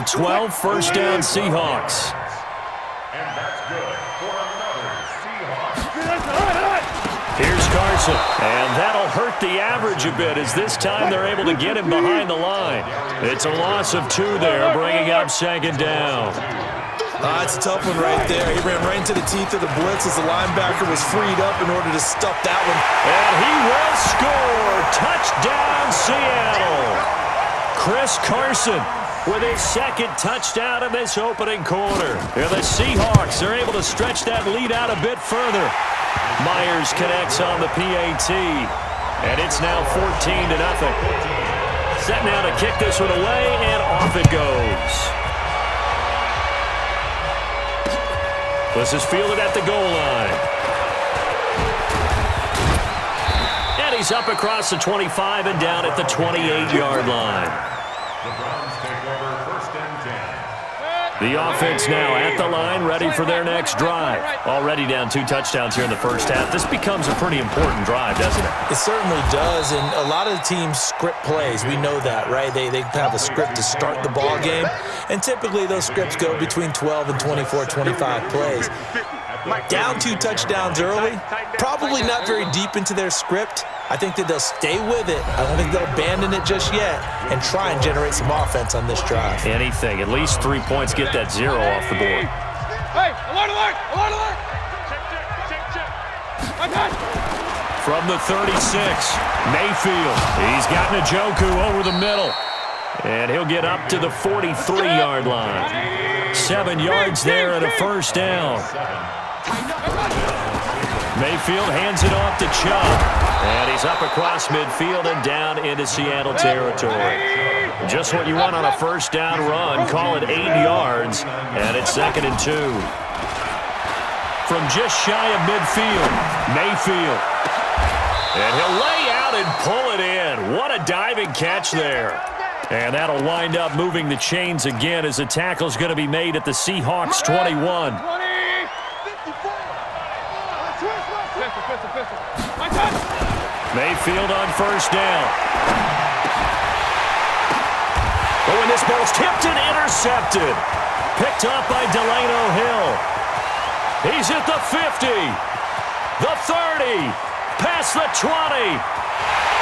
and 12, first down Seahawks. And that's good for another Seahawks. Here's Carson, and that'll hurt the average a bit as this time they're able to get him behind the line. It's a loss of 2 there, bringing up second down. It's a tough one right there. He ran right into the teeth of the blitz as the linebacker was freed up in order to stop that one. And he will score. Touchdown, Seattle. Chris Carson with his second touchdown of this opening quarter. And the Seahawks are able to stretch that lead out a bit further. Myers connects on the PAT, and it's now 14-0. Set now to kick this one away, and off it goes. This is fielded at the goal line. And he's up across the 25 and down at the 28-yard line. The Browns take over first and 10. The offense now at the line, ready for their next drive. Already down 2 touchdowns here in the first half. This becomes a pretty important drive, doesn't it? It certainly does, and a lot of the teams script plays. We know that, right? They have a script to start the ball game, and typically those scripts go between 12 and 24, 25 plays. Down 2 touchdowns early, probably not very deep into their script. I think that they'll stay with it. I don't think they'll abandon it just yet and try and generate some offense on this drive. Anything. At least 3 points. Get that 0 off the board. Hey, alert, alert, alert, alert. Check. From the 36, Mayfield. He's got Njoku over the middle. And he'll get up to the 43-yard line. 7 yards there and a first down. Mayfield hands it off to Chubb. And he's up across midfield and down into Seattle territory. Just what you want on a first down run. Call it 8 yards. And it's 2nd and 2. From just shy of midfield, Mayfield. And he'll lay out and pull it in. What a diving catch there. And that'll wind up moving the chains again as the tackle's going to be made at the Seahawks 21. Mayfield on first down. Oh, and this ball's tipped and intercepted. Picked up by Delano Hill. He's at the 50, the 30, past the 20.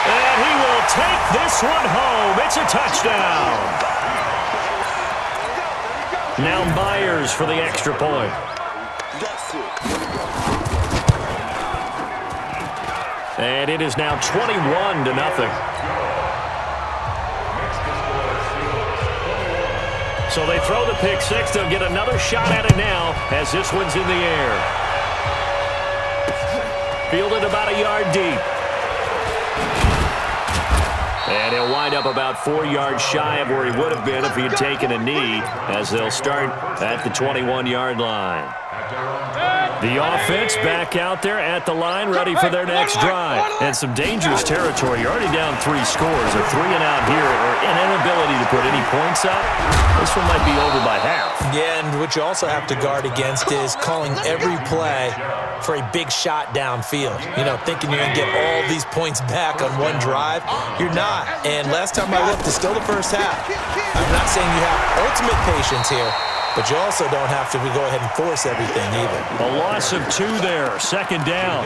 And he will take this one home. It's a touchdown. Now Myers for the extra point. And it is now 21-0. So they throw the pick six. They'll get another shot at it now as this one's in the air. Fielded about a yard deep. And he'll wind up about 4 yards shy of where he would have been if he had taken a knee, as they'll start at the 21-yard line. The offense back out there at the line, ready for their next drive. And some dangerous territory. You're already down 3 scores. A 3 and out here, or an inability to put any points up. This one might be over by half. Yeah, and what you also have to guard against is calling every play for a big shot downfield. You know, thinking you're going to get all these points back on one drive. You're not. And last time I looked, it's still the first half. I'm not saying you have ultimate patience here, but you also don't have to go ahead and force everything either. A loss of 2 there, 2nd down.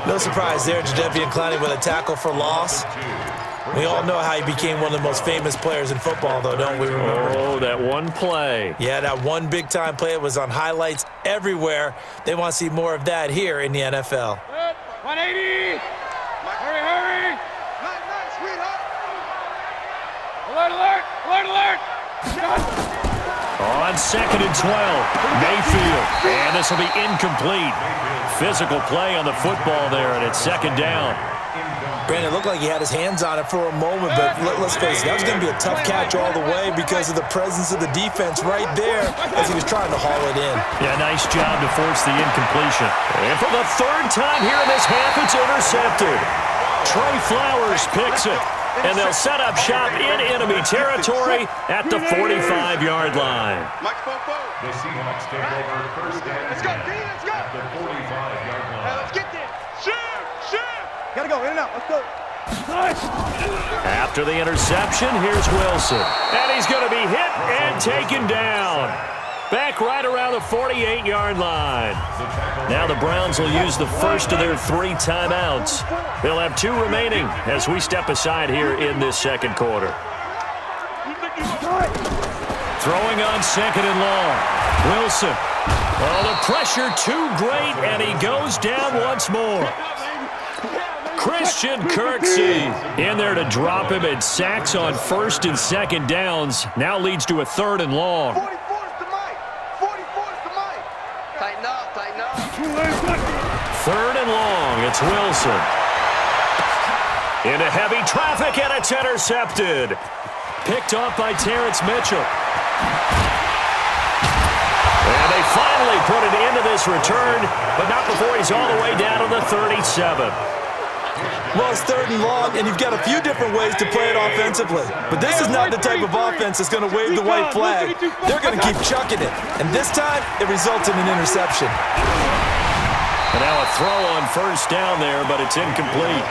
No surprise there, Jadeveon Clowney with a tackle for loss. We all know how he became one of the most famous players in football, though, don't we remember? Oh, that one play. Yeah, that one big-time play. It was on highlights everywhere. They want to see more of that here in the NFL. 180! Hurry, hurry! Nice, sweetheart! Alert, alert! Alert, alert! On 2nd and 12, Mayfield. And this will be incomplete. Physical play on the football there, and it's 2nd down. Brandon, it looked like he had his hands on it for a moment, but let's face it, that was going to be a tough catch all the way because of the presence of the defense right there as he was trying to haul it in. Yeah, nice job to force the incompletion. And for the 3rd time here in this half, it's intercepted. Trey Flowers picks it. And they'll set up shop in enemy territory at the 45-yard line. The Seahawks take over first down. Let's go, D, let's go. At the 45-yard line. Let's get there. Shoot, shoot. Gotta go, in and out, let's go. After the interception, here's Wilson. And he's going to be hit and taken down. Back right around the 48-yard line. Now the Browns will use the first of their 3 timeouts. They'll have 2 remaining as we step aside here in this second quarter. Throwing on 2nd and long. Wilson. Oh, the pressure too great, and he goes down once more. Christian Kirksey in there to drop him, and sacks on 1st and 2nd downs. Now leads to a 3rd and long. 44's the mic. 44's the mic. Tighten up, tighten up. 3rd and long. It's Wilson. Into heavy traffic, and it's intercepted. Picked off by Terrence Mitchell. And they finally put an end to this return, but not before he's all the way down to the 37. Well, it's 3rd and long, and you've got a few different ways to play it offensively. But this is not the type of offense that's going to wave the white flag. They're going to keep chucking it. And this time, it results in an interception. And now a throw on 1st down there, but it's incomplete.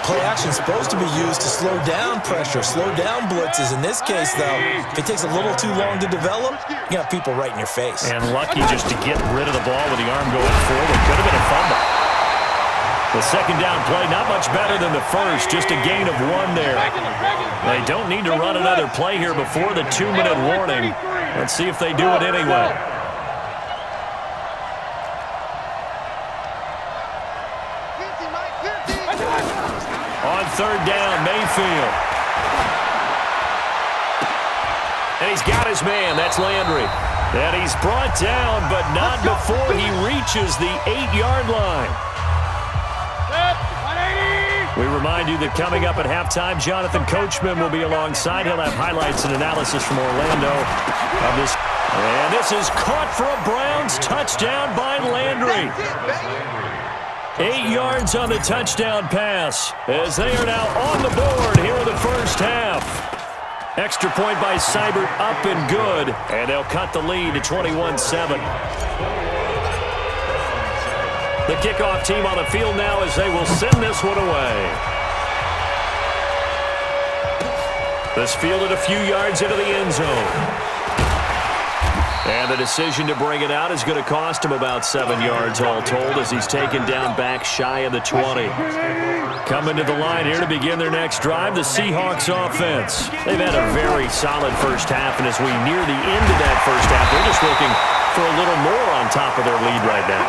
Play action is supposed to be used to slow down pressure, slow down blitzes. In this case, though, if it takes a little too long to develop, you got people right in your face. And lucky just to get rid of the ball with the arm going forward. Could have been a fumble. The 2nd down play, not much better than the first, just a gain of 1 there. They don't need to run another play here before the 2-minute warning. Let's see if they do it anyway. On 3rd down, Mayfield. And he's got his man. That's Landry. And he's brought down, but not before he reaches the 8-yard line. We remind you that coming up at halftime, Jonathan Coachman will be alongside. He'll have highlights and analysis from Orlando of this. And this is caught for a Browns touchdown by Landry. 8 yards on the touchdown pass as they are now on the board here in the first half. Extra point by Seibert up and good, and they'll cut the lead to 21-7. The kickoff team on the field now as they will send this one away. This fielded a few yards into the end zone. And the decision to bring it out is going to cost him about 7 yards all told as he's taken down back shy of the 20. Coming to the line here to begin their next drive, the Seahawks offense. They've had a very solid first half, and as we near the end of that first half, they're just looking for a little more on top of their lead right now.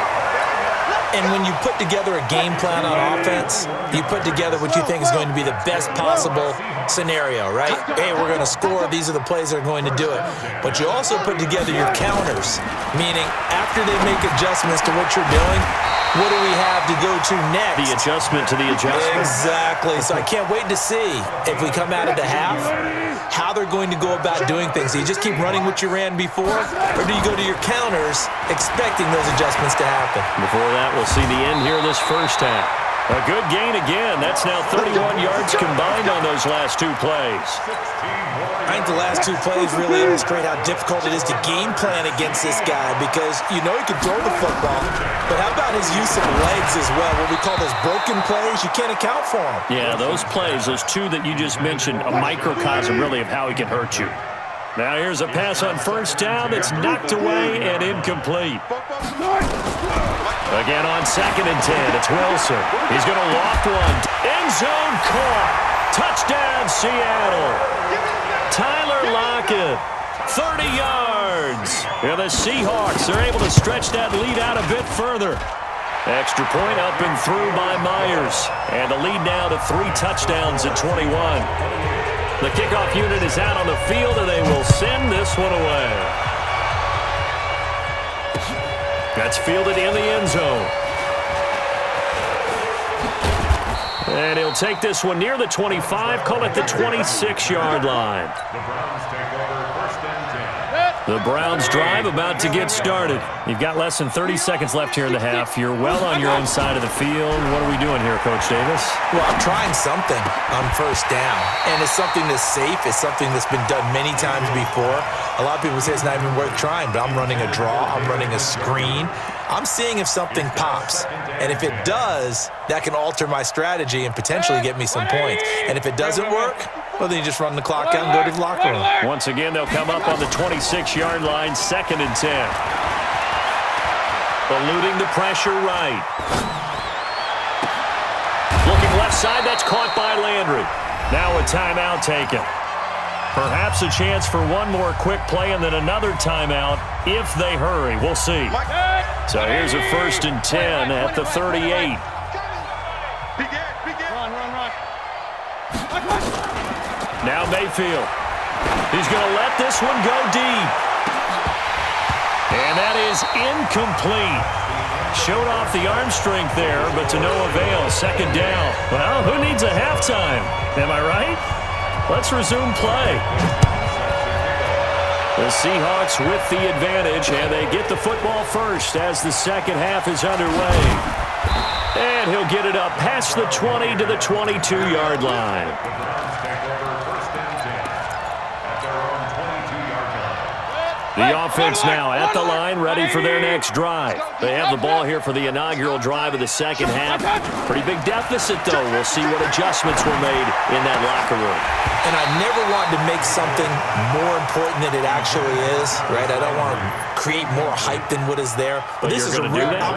And when you put together a game plan on offense, you put together what you think is going to be the best possible scenario, right? Hey, we're going to score. These are the plays that are going to do it. But you also put together your counters, meaning after they make adjustments to what you're doing, what do we have to go to next? The adjustment to the adjustment. Exactly. So I can't wait to see if we come out of the half, how they're going to go about doing things. Do you just keep running what you ran before, or do you go to your counters expecting those adjustments to happen? Before that, we'll see the end here of this first half. A good gain again. That's now 31 yards combined on those last 2 plays. I think the last 2 plays really illustrate how difficult it is to game plan against this guy because you know he can throw the football, but how about his use of legs as well? What we call those broken plays, you can't account for them. Yeah, those plays, those 2 that you just mentioned, a microcosm really of how he can hurt you. Now here's a pass on 1st down that's knocked away and incomplete. Again on 2nd and 10, it's Wilson. He's going to loft one. End zone caught. Touchdown, Seattle. Tyler Lockett, 30 yards. And the Seahawks are able to stretch that lead out a bit further. Extra point up and through by Myers. And the lead now to 3 touchdowns at 21. The kickoff unit is out on the field, and they will send this one away. That's fielded in the end zone. And he'll take this one near the 25, call it the 26-yard line. The Browns take over 1st and 10. The Browns drive about to get started. You've got less than 30 seconds left here in the half. You're well on your own side of the field. What are we doing here, Coach Davis? Well, I'm trying something on 1st down, and it's something that's safe. It's something that's been done many times before. A lot of people say it's not even worth trying, but I'm running a draw. I'm running a screen. I'm seeing if something pops. And if it does, that can alter my strategy and potentially get me some points. And if it doesn't work, well, then you just run the clock out and go to the locker room. Once again, they'll come up on the 26-yard line, 2nd and 10. Eluding the pressure right. Looking left side, that's caught by Landry. Now a timeout taken. Perhaps a chance for one more quick play and then another timeout if they hurry. We'll see. So here's a 1st and 10 at the 38. Now Mayfield. He's going to let this one go deep. And that is incomplete. Showed off the arm strength there, but to no avail. 2nd down. Well, who needs a halftime? Am I right? Let's resume play. The Seahawks with the advantage, and they get the football first as the second half is underway. And he'll get it up past the 20 to the 22-yard line. The offense now at the line, ready for their next drive. They have the ball here for the inaugural drive of the second half. Pretty big deficit, though. We'll see what adjustments were made in that locker room. And I never want to make something more important than it actually is, right? I don't want to create more hype than what is there. But this is I'm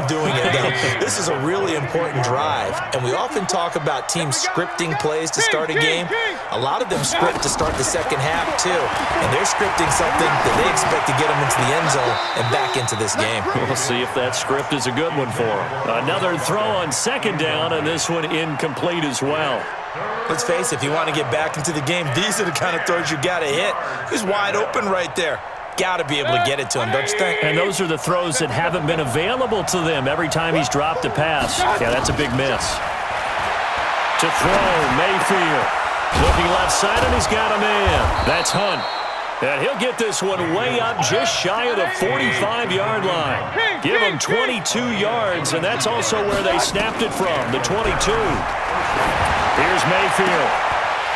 doing it, though. This is a really important drive. And we often talk about teams scripting plays to start a game. A lot of them script to start the second half, too. And they're scripting something that they expect to get them into the end zone and back into this game. We'll see if that script is a good one for them. Another throw on 2nd down, and this one incomplete as well. Let's face it, if you want to get back into the game, these are the kind of throws you got to hit. He's wide open right there. Got to be able to get it to him, don't you think? And those are the throws that haven't been available to them every time he's dropped a pass. Yeah, that's a big miss. To throw, Mayfield. Looking left side, and he's got a man. That's Hunt. And he'll get this one way up just shy of the 45-yard line. Give him 22 yards, and that's also where they snapped it from, the 22. Here's Mayfield.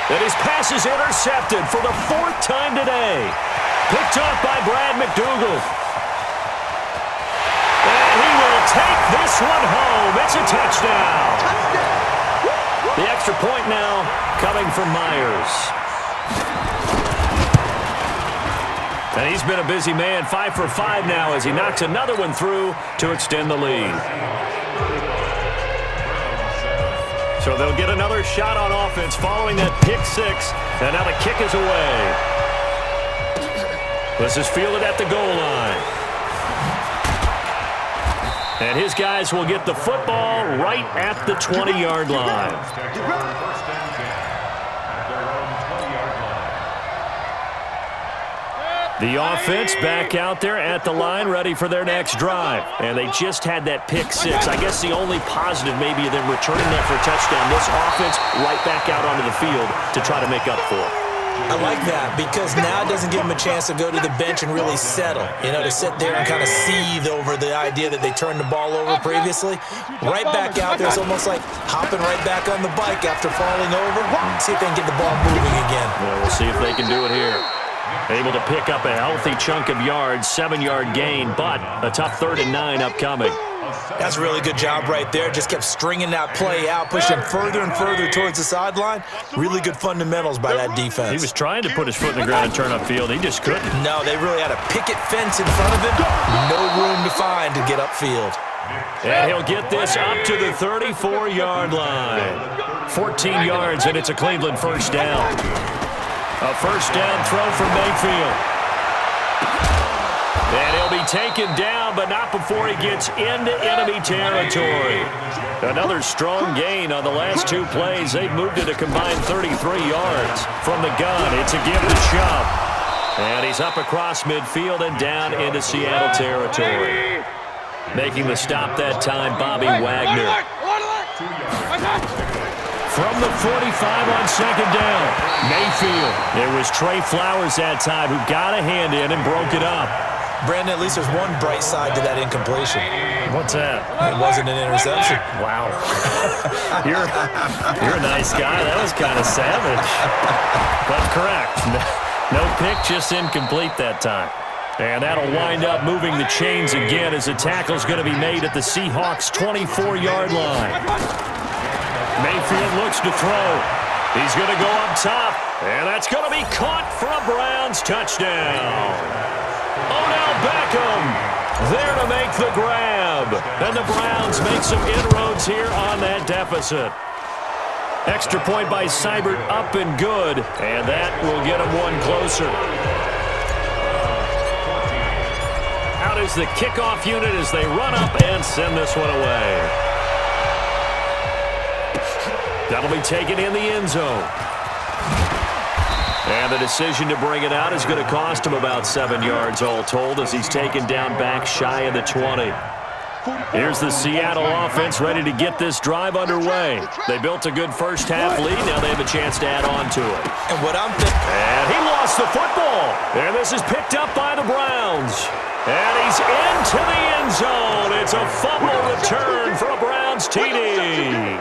And his pass is intercepted for the 4th time today. Picked off by Brad McDougal. And he will take this one home. It's a touchdown. The extra point now coming from Myers. And he's been a busy man, 5 for 5 now as he knocks another one through to extend the lead. So they'll get another shot on offense following that pick 6. And now the kick is away. This is fielded at the goal line. And his guys will get the football right at the 20-yard line. The offense back out there at the line, ready for their next drive. And they just had that pick 6. I guess the only positive maybe of them returning that for a touchdown. This offense right back out onto the field to try to make up for it. I like that because now it doesn't give them a chance to go to the bench and really settle. You know, to sit there and kind of seethe over the idea that they turned the ball over previously. Right back out there, it's almost like hopping right back on the bike after falling over. See if they can get the ball moving again. Well, we'll see if they can do it here. Able to pick up a healthy chunk of yards, 7-yard gain, but a tough 3rd and 9 upcoming. That's a really good job right there. Just kept stringing that play out, pushing further and further towards the sideline. Really good fundamentals by that defense. He was trying to put his foot in the ground and turn upfield. He just couldn't. No, they really had a picket fence in front of him. No room to find to get upfield. And he'll get this up to the 34-yard line. 14 yards, and it's a Cleveland 1st down. A 1st down throw from Mayfield. And he'll be taken down, but not before he gets into enemy territory. Another strong gain on the last 2 plays. They've moved it a combined 33 yards. From the gun, it's a give to Chubb. And he's up across midfield and down into Seattle territory. Making the stop that time, Bobby Wagner. From the 45 on 2nd down, Mayfield. It was Trey Flowers that time who got a hand in and broke it up. Brandon, at least there's one bright side to that incompletion. What's that? It wasn't an interception. Wow. You're a nice guy. That was kind of savage. But correct. No pick, just incomplete that time. And that'll wind up moving the chains again as the tackle's going to be made at the Seahawks' 24-yard line. Mayfield looks to throw. He's going to go up top, and that's going to be caught for a Browns touchdown. Odell Beckham there to make the grab. And the Browns make some inroads here on that deficit. Extra point by Seibert, up and good, and that will get him one closer. Out is the kickoff unit as they run up and send this one away. That'll be taken in the end zone. And the decision to bring it out is going to cost him about 7 yards all told as he's taken down back shy of the 20. Here's the Seattle offense ready to get this drive underway. They built a good first half lead. Now they have a chance to add on to it. And what I'm thinking... And he lost the football. And this is picked up by the Browns. And he's into the end zone. It's a fumble return for a Browns TD.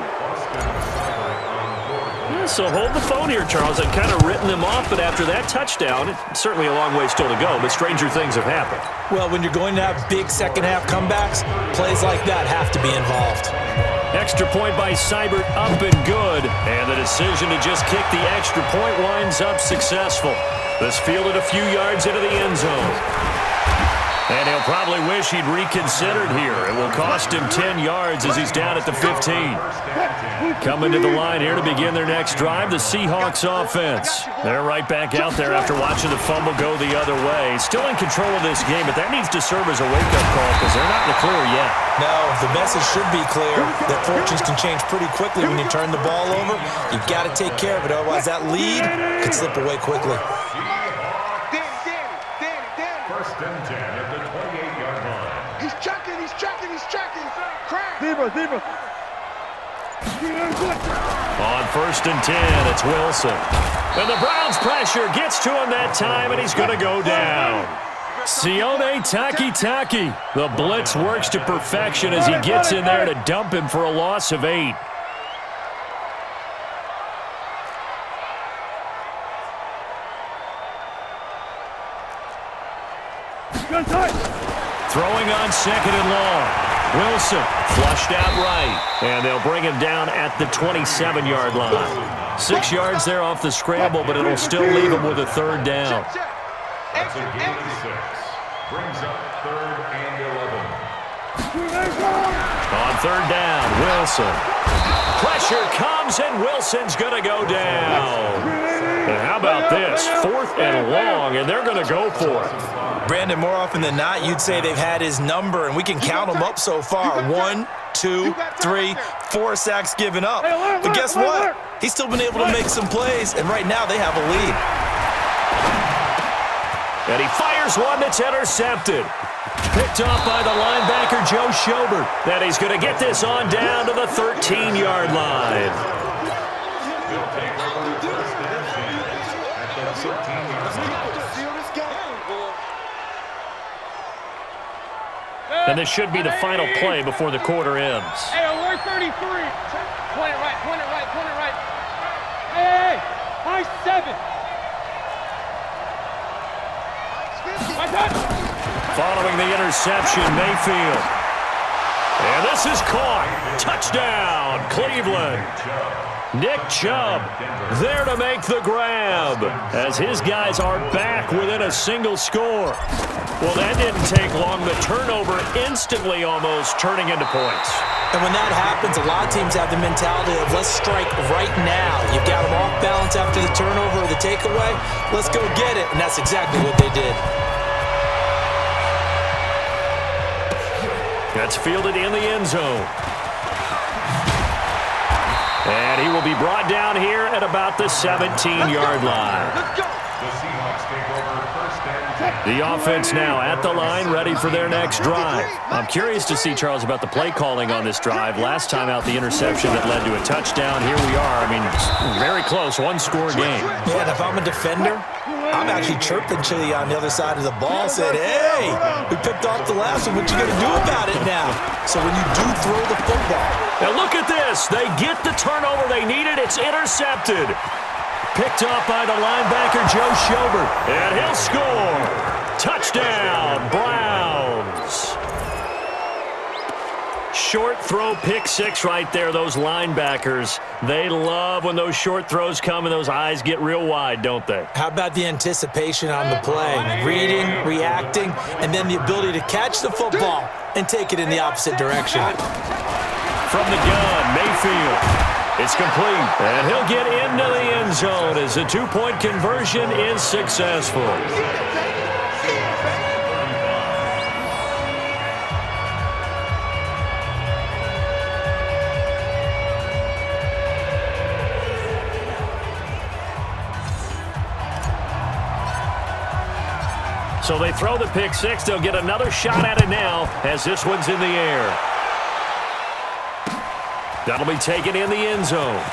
So hold the phone here, Charles. I've kind of written them off, but after that touchdown, it's certainly a long way still to go, but stranger things have happened. Well, when you're going to have big second-half comebacks, plays like that have to be involved. Extra point by Seibert, up and good. And the decision to just kick the extra point winds up successful. This fielded a few yards into the end zone. And he'll probably wish he'd reconsidered here. It will cost him 10 yards as he's down at the 15. Coming to the line here to begin their next drive, the Seahawks offense. They're right back out there after watching the fumble go the other way. Still in control of this game, but that needs to serve as a wake-up call because they're not in the clear yet. No, the message should be clear that fortunes can change pretty quickly when you turn the ball over. You've got to take care of it, otherwise that lead could slip away quickly. First and 10 at the 28-yard line. He's checking. Crack. Zebra. On first and 10, it's Wilson. And the Browns pressure gets to him that time, and he's going to go down. Sione Takitaki. The blitz works to perfection as he gets in there to dump him for a loss of 8. Throwing on second and long. Wilson flushed out right, and they'll bring him down at the 27-yard line. 6 yards there off the scramble, but it'll still leave him with a third down. That's a gain of 6. Brings up 3rd and 11. On third down, Wilson. Pressure comes, and Wilson's going to go down. And how about this? 4th and long, and they're going to go for it. Brandon, more often than not, you'd say they've had his number, and we can count them up so far. 1, 2, 3, 4 sacks given up. But guess what? He's still been able to make some plays, and right now they have a lead. And he fires one that's intercepted. Picked off by the linebacker, Joe Schobert. Then he's going to get this on down to the 13-yard line. They'll take over first and 10 at the 13-yard line. And this should be the final play before the quarter ends. Hey, we're 33. Point it right. Hey, high 7. Following the interception, Mayfield. And this is caught. Touchdown, Cleveland. Nick Chubb there to make the grab as his guys are back within a single score. Well, that didn't take long. The turnover instantly almost turning into points. And when that happens, a lot of teams have the mentality of let's strike right now. You've got them off balance after the turnover or the takeaway. Let's go get it. And that's exactly what they did. That's fielded in the end zone. And he will be brought down here at about the 17-yard line. The Seahawks take over first and 10. The offense now at the line, ready for their next drive. I'm curious to see, Charles, about the play calling on this drive. Last time out, the interception that led to a touchdown. Here we are. I mean, very close, one-score game. Man, if I'm a defender, I'm actually chirping to you on the other side of the ball, saying, hey, we picked off the last one. What you going to do about it now? So when you do throw the football. Now look at this. They get the turnover they needed. It's intercepted. Picked off by the linebacker, Joe Schobert. And he'll score. Touchdown, Browns. Short throw, pick six right there. Those linebackers, they love when those short throws come and those eyes get real wide, don't they? How about the anticipation on the play? Reading, reacting, and then the ability to catch the football and take it in the opposite direction. From the gun, Mayfield. It's complete, and he'll get into the end zone as the two-point conversion is successful. So they throw the pick six. They'll get another shot at it now as this one's in the air. That'll be taken in the end zone.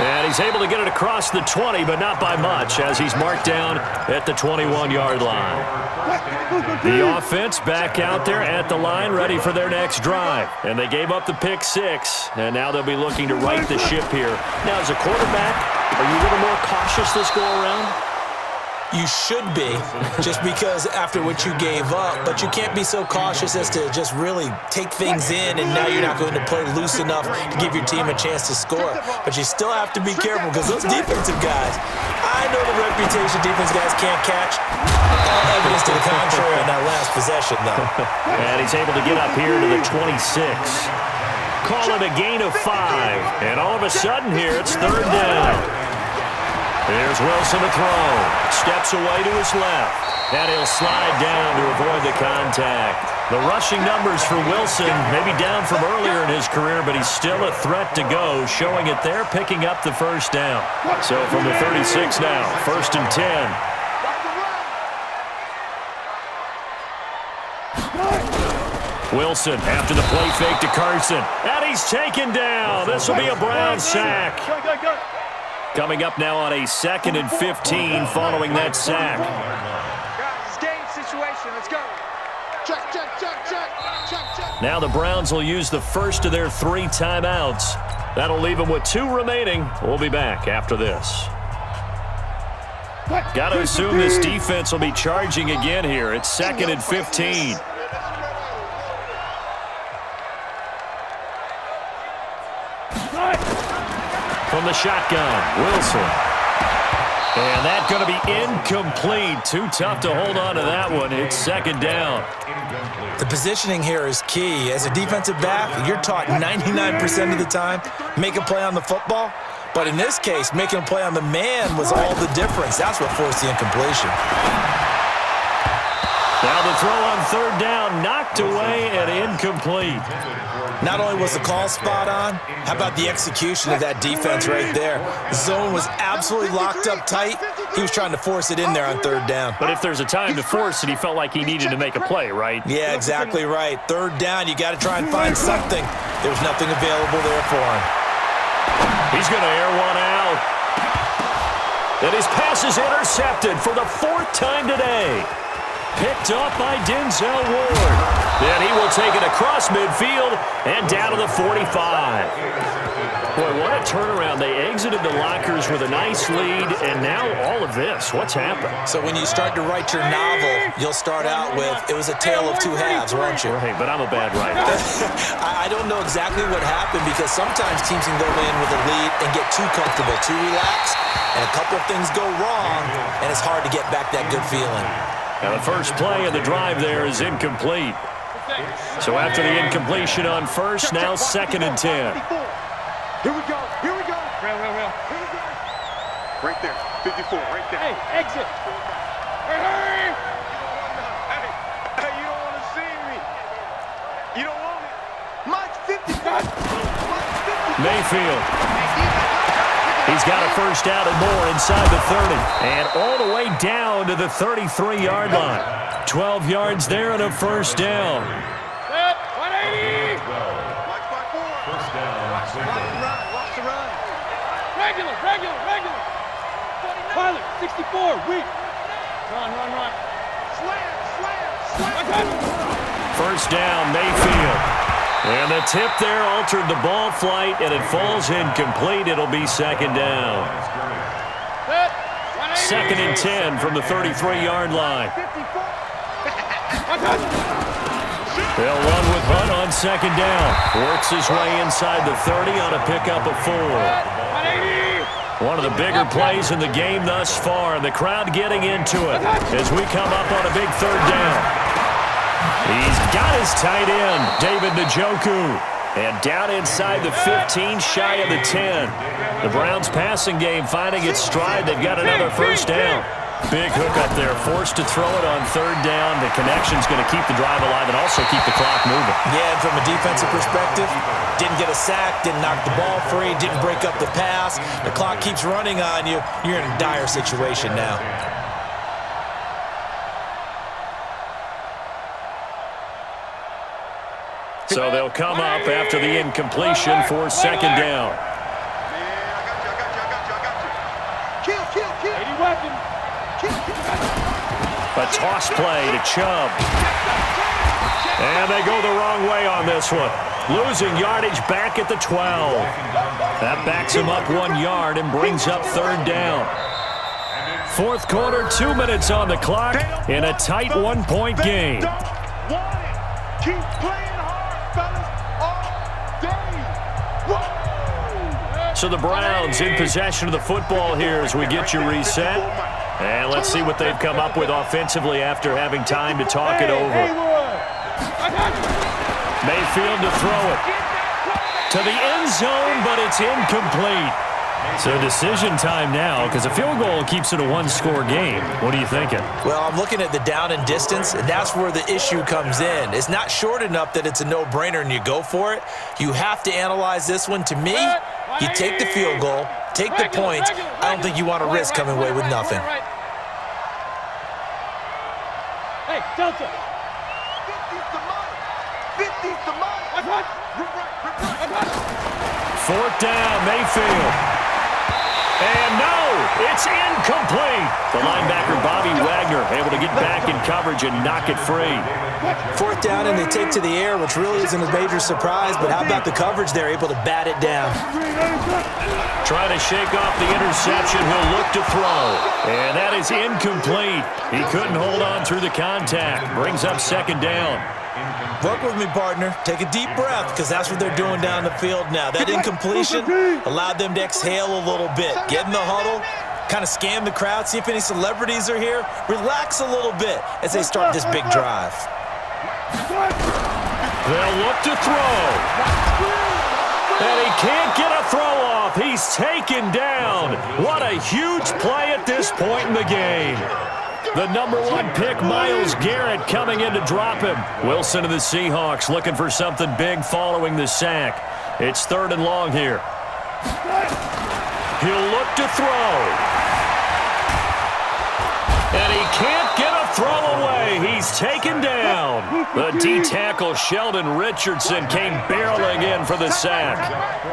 And he's able to get it across the 20, but not by much, as he's marked down at the 21-yard line. The offense back out there at the line, ready for their next drive. And they gave up the pick six, and now they'll be looking to right the ship here. Now, as a quarterback, are you a little more cautious this go-around? You should be, just because after what you gave up, but you can't be so cautious as to just really take things in, and now you're not going to play loose enough to give your team a chance to score. But you still have to be careful because those defensive guys, I know the reputation defense guys can't catch. All evidence to the contrary on that last possession, though. And he's able to get up here to the 26. Call it a gain of 5, and all of a sudden here it's third down. Here's Wilson to throw. Steps away to his left. And he'll slide down to avoid the contact. The rushing numbers for Wilson may be down from earlier in his career, but he's still a threat to go, showing it there, picking up the first down. So from the 36 now, 1st and 10. Wilson after the play fake to Carson. And he's taken down. This will be a Brown sack. Coming up now on a 2nd and 15 following that sack. Guys, it's game situation. Let's go. Check, check, check, check, check, check. Now the Browns will use the first of their 3 timeouts. That'll leave them with 2 remaining. We'll be back after this. Got to assume this defense will be charging again here. It's 2nd and 15. From the shotgun, Wilson. And that's going to be incomplete. Too tough to hold on to that one. It's 2nd down. The positioning here is key. As a defensive back, you're taught 99% of the time, make a play on the football. But in this case, making a play on the man was all the difference. That's what forced the incompletion. Now the throw on 3rd down, knocked away and incomplete. Not only was the call spot on, how about the execution of that defense right there? The zone was absolutely locked up tight. He was trying to force it in there on 3rd down. But if there's a time to force it, he felt like he needed to make a play, right? Yeah, exactly right. 3rd down, you got to try and find something. There's nothing available there for him. He's going to air one out. And his pass is intercepted for the 4th time today. Picked up by Denzel Ward. Then he will take it across midfield and down to the 45. Boy, what a turnaround. They exited the lockers with a nice lead, and now all of this. What's happened? So when you start to write your novel, you'll start out with, it was a tale of 2 halves, won't you? Right, but I'm a bad writer. I don't know exactly what happened because sometimes teams can go in with a lead and get too comfortable, too relaxed, and a couple of things go wrong, and it's hard to get back that good feeling. Now the first play of the drive there is incomplete. So after the incompletion on 1st, now 2nd and 10. Here we go. Here we go. Real. Here we go. Right there. 54. Right there. Hey, exit. Hey. Hey, you don't want to see me. You don't want me. Mike's 55. Mayfield. He's got a first down and more inside the 30. And all the way down to the 33-yard line. 12 yards there and a first down. Set. 180. Mike's by 4. First down. Watch the run. Regular. Pilot, 64, weak. Run. Slam. First down, Mayfield. And the tip there altered the ball flight, and it falls incomplete. It'll be 2nd down. 2nd and 10 from the 33-yard line. They'll run with Hunt on 2nd down. Works his way inside the 30 on a pickup of 4. One of the bigger plays in the game thus far, and the crowd getting into it as we come up on a big 3rd down. He's got his tight end, David Njoku. And down inside the 15, shy of the 10. The Browns passing game finding its stride. They've got another 1st down. Big hook up there, forced to throw it on 3rd down. The connection's going to keep the drive alive and also keep the clock moving. Yeah, and from a defensive perspective, didn't get a sack, didn't knock the ball free, didn't break up the pass. The clock keeps running on you. You're in a dire situation now. So they'll come up after the incompletion for 2nd down. A toss play to Chubb. And they go the wrong way on this one. Losing yardage back at the 12. That backs him up 1 yard and brings up 3rd down. 4th quarter, 2 minutes on the clock in a tight 1-point game. Keep playing hard, fellas, all day. So the Browns in possession of the football here as we get you reset. And let's see what they've come up with offensively after having time to talk it over. Mayfield to throw it. To the end zone, but it's incomplete. So decision time now, because a field goal keeps it a 1-score game. What are you thinking? Well, I'm looking at the down and distance, and that's where the issue comes in. It's not short enough that it's a no-brainer and you go for it. You have to analyze this one. To me, you take the field goal, take the points. I don't think you want to risk coming away with nothing. Hey, Delta. 50's the money. 50's the money. 4th down, Mayfield. And no, it's incomplete. The linebacker, Bobby Wagner, able to get back in coverage and knock it free. 4th down, and they take to the air, which really isn't a major surprise, but how about the coverage there, able to bat it down? Trying to shake off the interception. He'll look to throw. And that is incomplete. He couldn't hold on through the contact. Brings up 2nd down. Work with me, partner. Take a deep breath, because that's what they're doing down the field now. That incompletion allowed them to exhale a little bit. Get in the huddle, kind of scan the crowd, see if any celebrities are here. Relax a little bit as they start this big drive. They'll look to throw. And he can't get a throw off. He's taken down. What a huge play at this point in the game. The number 1 pick, Myles Garrett, coming in to drop him. Wilson and the Seahawks looking for something big following the sack. It's 3rd and long here. He'll look to throw. And he can't get a throw away. He's taken down. The D-tackle, Sheldon Richardson, came barreling in for the sack.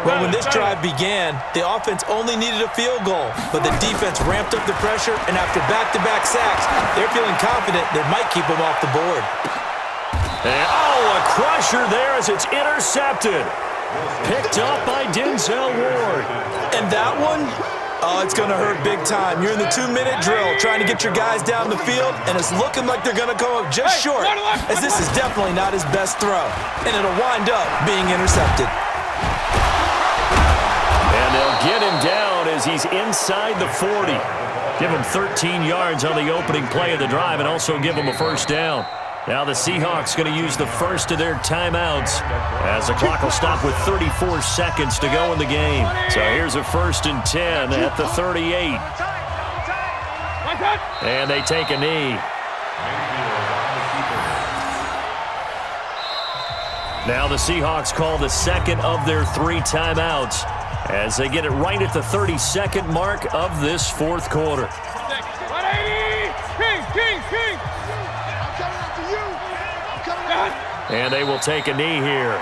Well, when this drive began, the offense only needed a field goal, but the defense ramped up the pressure, and after back-to-back sacks, they're feeling confident they might keep them off the board. And, a crusher there as it's intercepted. Picked up by Denzel Ward. And that one? Oh, it's going to hurt big time. You're in the 2-minute drill trying to get your guys down the field, and it's looking like they're going to come up just short, as this is definitely not his best throw, and it'll wind up being intercepted. And they'll get him down as he's inside the 40. Give him 13 yards on the opening play of the drive and also give him a 1st down. Now the Seahawks going to use the first of their timeouts as the clock will stop with 34 seconds to go in the game. So here's a 1st and 10 at the 38. And they take a knee. Now the Seahawks call the 2nd of their 3 timeouts as they get it right at the 32nd mark of this 4th quarter. And they will take a knee here.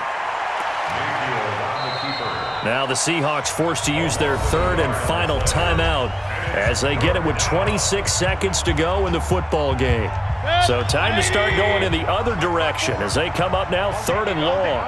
Now the Seahawks forced to use their 3rd and final timeout as they get it with 26 seconds to go in the football game. So time to start going in the other direction as they come up now 3rd and long.